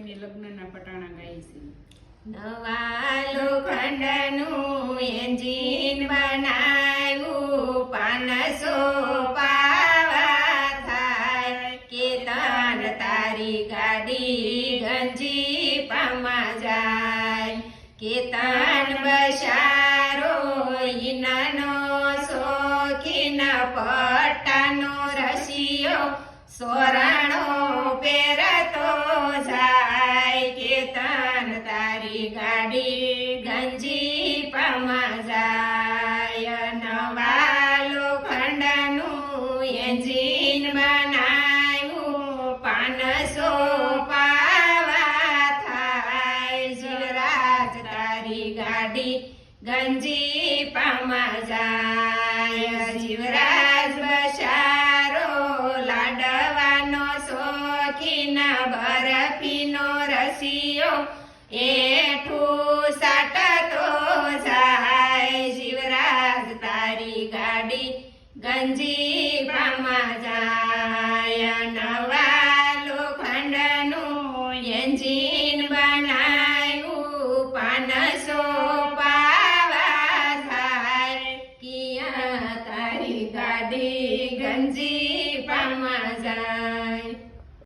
એની લગ્નના પટાણા ગાય છે. નવા લોખંડનું એન્જિન બનાવ્યું 500 પાવા થાય કેતન તારી ગાડી ગંજી પામાં જાય કેતન બશારો ઈનાનો શોખીન પટ્ટાનો રસિયો સોરાણો પહેરતો જાય કેતન તારી ગાડી ગંજી પામાં જાય નવા લોખંડનું એન્જિન બનાવ્યું 500 પાવા થાય જીવરાજ તારી ગાડી ગંજી પામાં જાય જીવરાજ બશારો લાડવાનો શોખીન બરફીનો રસિયો એઠું સાટતો જાય જીવરાજ તારી ગાડી ગંજી પામાં જાય નવા લોખંડનું એન્જિન બનાવ્યું 500 પાવા થાય કિયા તારી ગાડી ગંજી